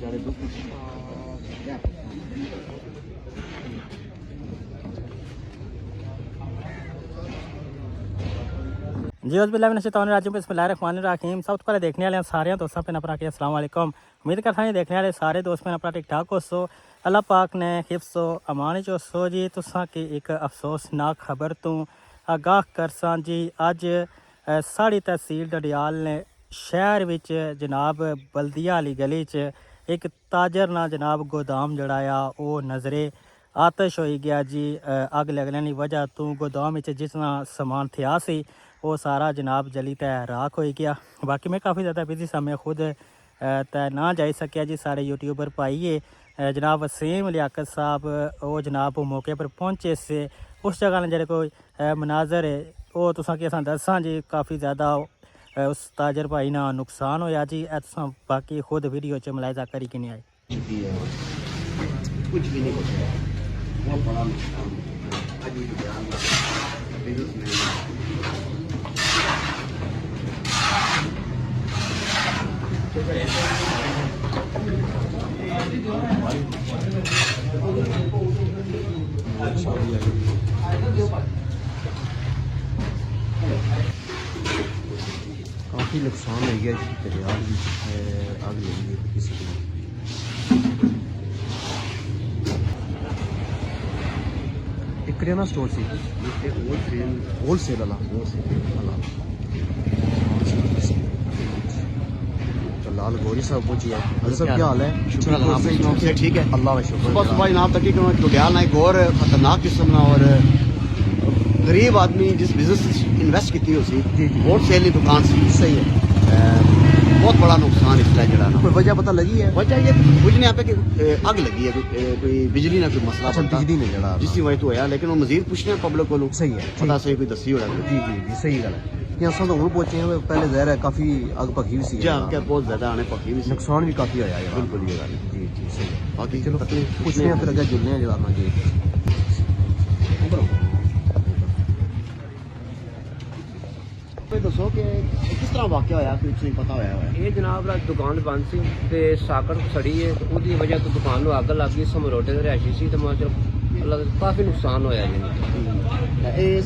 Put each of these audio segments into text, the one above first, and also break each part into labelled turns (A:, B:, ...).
A: जी बिस्मिल्लाहिर्रहमानिर्रहीम। सब तो पहले देखने वाले सारे दोस्तों पे अपना अस्सलाम वालेकुम। उम्मीद करता हूँ देखने वाले सारे दोस्त पे अपना ठीक ठाक हो सो अल्लाह पाक ने हिफ्सो अमान चो सो जी तुसा की एक अफसोसनाक खबर तो आगाह करसा जी। अज साड़ी तहसील डडियाल ने शहर विच जनाब बल्दिया वाली गली च एक ताजर ना जनाब गोदाम जड़ाया वो नज़रे आतश हो गया जी। अग लगने की वजह तो गोदाम जितना समान थिया सी वो सारा जनाब जली तै राख हो गया। बाकी मैं काफ़ी ज़्यादा बिजी सा, मैं खुद तै ना जाई सकिया जी। सारे यूट्यूबर पाइए जनाब वसीम लियाकत साहब वो जनाब मौके पर पहुँचे से उस जगह ने जेह्ड़े कोई मनाजर है वो तुसां कि असां दस्सां जी। काफ़ी ज़्यादा उस ताजर भाई ना नुकसान होया जी। तुसां बाकी खुद वीडियो च मुलाहिजा करी कि नहीं आए
B: कुछ भी नहीं बचा, बहुत बड़ा नुकसान काफ़ी नुकसान हो गया दरियाल भी आग लगी है किसी को। एक करियाना स्टोर से होलसेल वाला तो लाल गौरी साहब पहुंची है। सब क्या हाल है? शुक्र ठीक है, अल्लाह का शुक्र। बस भाई नाम तक डुडियाल ना एक और खतरनाक किस्म ना और गरीब आदमी जिस बिजनेस इन्वेस्ट की होलसेल की दुकान से सही है। बहुत बड़ा नुकसान इसलिए जड़ा ना। कोई वजह पता लगी है? वजह ये बुझने यहाँ पे कि आग लगी है, कोई बिजली ना कोई मसला बिजली नहीं जड़ा जिसकी वजह तो होया। लेकिन वो मजीद पूछने पब्लिक को लोग सही है पता सही कोई दसी हो रहा। जी सही गल है। यहाँ सब हम पहुंचे हैं, पहले जहर है काफी आग भखी भी सी बहुत ज्यादा आने भखी भी नुकसान भी काफी होया है। बिल्कुल ये गल जी सही है। बाकी चलो पूछने हैं फिर अगर जुड़ने हैं जरा जी। दसो कि किस तरह वाकया होया, कुछ नहीं पता होया है।
C: ये जनाब दुकान बंद सी ते साकड़ सड़ी है तो उसकी वजह तो दुकान को अग लग गई। समरोटे के रिहायशी सी तो काफ़ी नुकसान होया जी।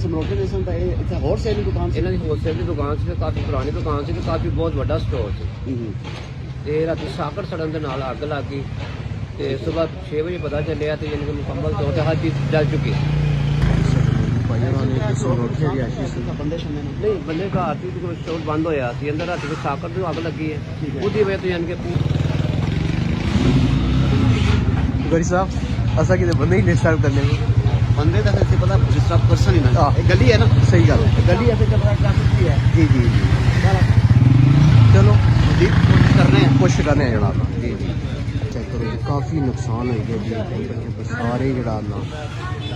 B: समरोटे ने सन इत्थे होलसेल की दुकान
C: इन्हां दी होलसेल की दुकान सी, काफ़ी पुरानी दुकान सी, काफ़ी बहुत बड़ा स्टोर सी। ते राती साकड़ सड़न दे नाल अग लग गई ते सुबह 6 बजे पता चलिया तो यानी कि मुकम्मल तौर पर हर चीज़ जल चुकी है। नहीं बंदे घर स्टोर बंद होया सी, अंदर राती को साकड़ तो अग लगी है उसकी वजह तो यानी कि
B: गौरी साहब असा कि बंदे ही डिस्टर्ब करने बंदे का फिर पता डिस्टर्ब पर्सन ही ना गली है ना। सही गल है, गली है ट्रैफिक भी है। जी चलो कोशिश करने हैं जनाब। जी चेक करो काफ़ी नुकसान हो गया जी। सारे जड़ा ना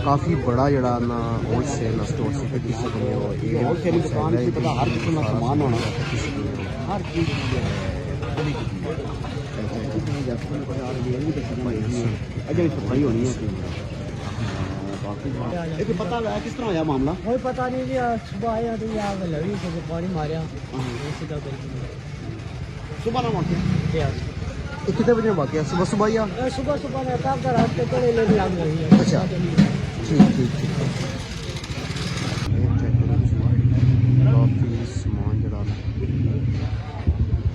B: काफ़ी बड़ा जड़ा ना होलसेल स्टोर से कह सकते हो। ये होलसेल दुकान से पता हर किस्म का सामान होना हर चीज़ सफाई होनी है। एक पता लगा किस तरह होया मामला?
A: कोई पता नहीं जी। सुबह आया तो आग लगी तो पानी मारिया
B: सुबह ना मौके
A: कितने बजे वाकया? सुबह या सुबह ने काम का रास्ते पड़े ले भी आग लगी है।
B: अच्छा ठीक काफ़ी समान जड़ा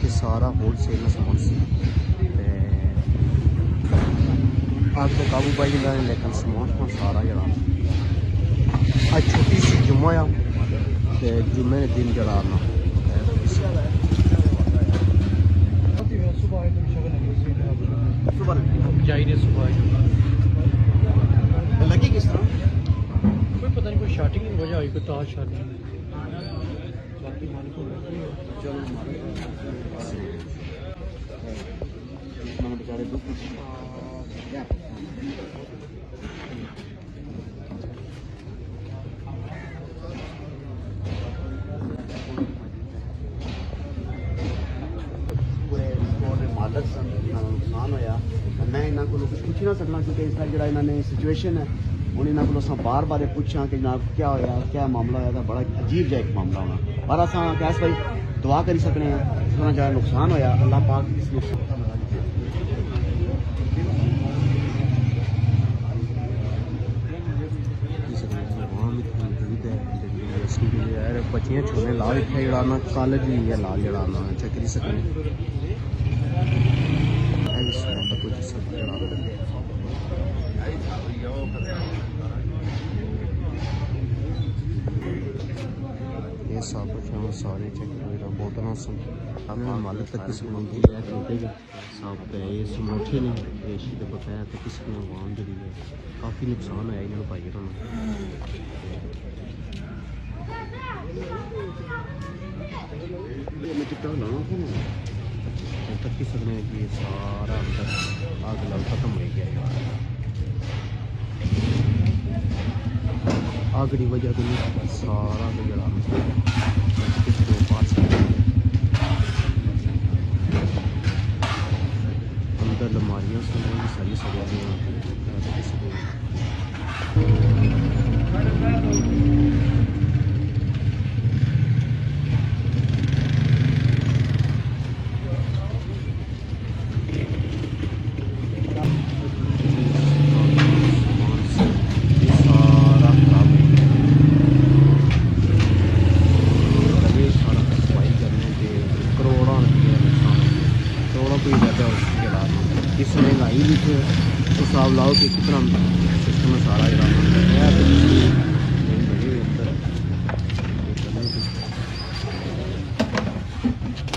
B: कि सारा होलसेल समान सी आग पे काबू पाई जंदा है। लेकिन समान सारा जड़ा अज छोटी सी जुम्मा आ ते जुम्मे के दिन जड़ा ना लगी किस तरह
A: कोई पता नहीं, कोई शॉटिंग की वजह हुई, कोई तार शॉटिंग।
B: मालक सन नुकसान होया। मैं इन्हों को कुछ पूछ ना सकना क्योंकि इस तरह जो इन्होंने सिचुएशन है हूँ इन्हों को बार बार पूछा कि जनाब क्या होया, क्या मामला होया। तो बड़ा अजीब जहा एक मामला होना पर असा कैस भाई दुआ करी सकने हैं। इस तरह जरा नुकसान होया अल्लाह पाक इस नुकसान बच्चियां छोड़ने लाल इतना जड़ा ना कॉलेज भी है लाल जड़ा ना चेक करी सकते कुछ सब जड़ा ये सब सारे चेक बोतलों से हमें मालिक तक किसी को नहीं है छोटे साफ पे ये समोठे ने रेशी के बकाया तक किसी ने आवाम जड़ी है काफ़ी नुकसान होया इन्होंने भाई होना मैं चिट्टा लाना था ना तक किसी ने ये सारा अंदर आग लग खत्म हो गया यार आग की वजह तो सारा जड़ा अंदर अलमारियाँ सारी सजाइयाँ इस महंगाई भी हिसाब लाओ कि कितना सिस्टम सारा जरा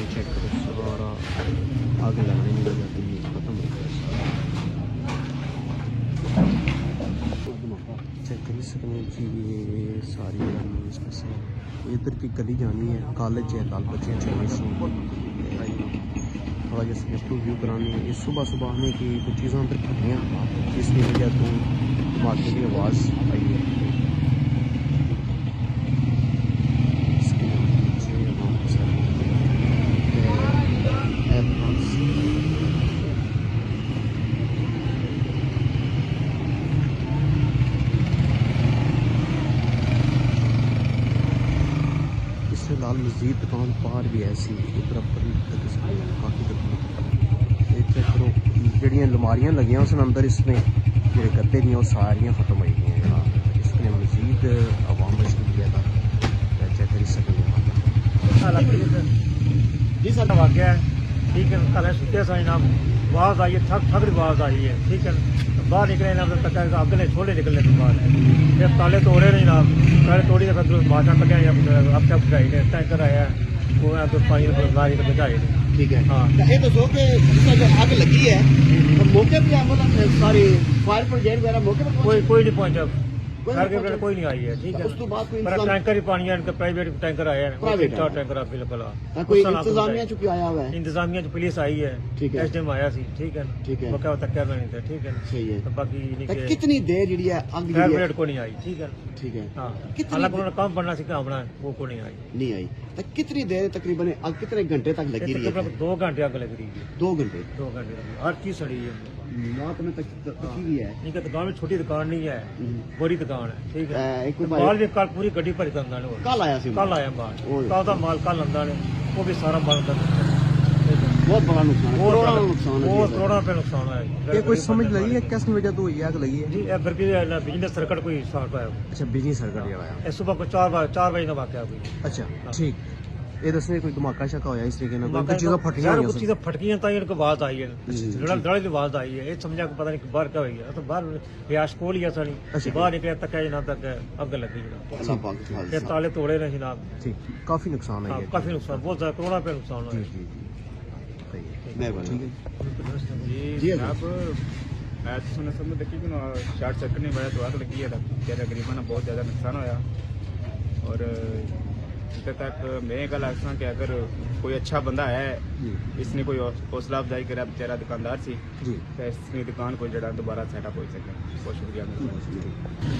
B: चेक करो सारा आगे लगने नहीं लग जाती खत्म हो गया चेक कर सकते जी ये सारी इधर की गली जानी है कॉलेज है लाल बच्चे छोटे थोड़ा जैसे अपनी व्यू करानी है इस सुबह सुबह हमें कि कुछ चीज़ों अंदर खड़ियाँ इसकी वजह तो धमाके की आवाज़ आई है इसके नीचे बहुत सारी इससे लाल मस्जिद दुकान पार भी ऐसी उधर काफ़ी चेक करो जड़ियाँ अलमारियाँ लगियां उस अंदर इसमें जो गद्दे दी सारियाँ खत्म हो गई इसमें मजीद आवाम मशहूरिया का चेक कर सकते
D: जी सर वाक़या है ठीक है कल सुते सा इनाम आवाज़ आई है थक थक आवाज़ आई है ठीक है बाहर निकले इनाम तक अग ने छोले निकलने के बाद फिर ताले तोड़े नहीं इनाम पहले तोड़ी फिर बाजा कटिया अब तक बुझाई ने टैंकर आया वो तो पानी गाड़ी को बुझाई नहीं
B: ठीक है
D: हाँ
B: ये दसो कि जो आग लगी है तो मौके पर एम्बुलेंस सारी फायर ब्रिगेड वगैरह मौके पर
D: कोई नहीं पहुंचा घर के कोई नहीं आई है ठीक है
B: उस तो बाद कोई
D: पर टैंकर ही पानी है इनका प्राइवेट टैंकर आया है
B: प्राइवेट
D: चार टैंकर अवेलेबल
B: कोई इंतजामिया चुकी आया हुआ है
D: इंतजामिया च पुलिस आई है
B: ठीक है
D: एसडीएम आया सी ठीक है
B: ठीक है
D: मौका तक करना नहीं था ठीक है
B: सही है
D: तो बाकी नहीं
B: तो
D: के
B: कितनी देर जी है आग लगी है
D: प्राइवेट को नहीं आई ठीक है
B: ठीक है
D: हाँ
B: कितनी
D: हालांकि उन्होंने काम बनना सीखा अपना वो को नहीं आई
B: नहीं आई तो कितनी देर तकरीबन आग कितने घंटे तक लगी रही है
D: तकरीबन 2 घंटे आग लग रही है
B: 2 घंटे
D: 2 घंटे हर चीज सड़ी है
B: रात में तकी भी है
D: नहीं दुकान में छोटी दुकान नहीं है बड़ी दुकान है ठीक है
B: एक
D: माल भी कल पूरी गड्डी भरी अंदा ने
B: कल आया सी
D: कल आया माल
B: ओए।
D: कल का माल कल अंदा ने वो भी सारा माल अंदर
B: बहुत बड़ा नुकसान है करोड़ों का नुकसान है
D: वो
B: जी।
D: करोड़ों रुपए नुकसान है
B: ये कोई समझ लगी है किस वजह तो हुई आग लगी है
D: जी इधर की बिजनेस सर्किट कोई स्टार्ट हुआ है
B: अच्छा बिजली सर्किट जड़ा है
D: सुबह को 4 बजे का वाकया हुई
B: अच्छा ठीक ये दसने कोई धमाका शका होया इस तरीके ना कोई चीज़ें फटियां
D: यार
B: होईयां
D: कुछ चीजें फटकियां ताई इनको आवाज आई है
B: जी।
D: लड़ाई की आवाज आई है ये समझा कि पता नहीं बाहर क्या हुई है तो बाहर रियाश कोल ही था नहीं
B: अच्छा।
D: बाहर निकले तक ना तक अग लगी
B: अल्लाह पाक की
D: फिर ताले तोड़े नहीं जनाब
B: ठीक काफी नुकसान है
D: हाँ,
B: ये
D: काफी नुकसान बहुत ज्यादा करोड़ों रुपए नुकसान हुआ
B: जी
D: है
B: जी जी सही है मेहरबानी ठीक है
E: जी
B: जी,
E: जनाब मैं तो सुना सब देखी कि शॉर्ट सर्किट नहीं बड़ा तो आग लगी है तकरीबन बहुत ज़्यादा नुकसान होया और इतने तक मैं गल आखसा कि अगर कोई अच्छा बंदा है
B: जी
E: इसने कोई हौसला अफजाई करा बेचारा दुकानदार सी
B: जी
E: तो इसकी दुकान को जरा दोबारा सेटअप हो सके बहुत शुक्रिया मेरा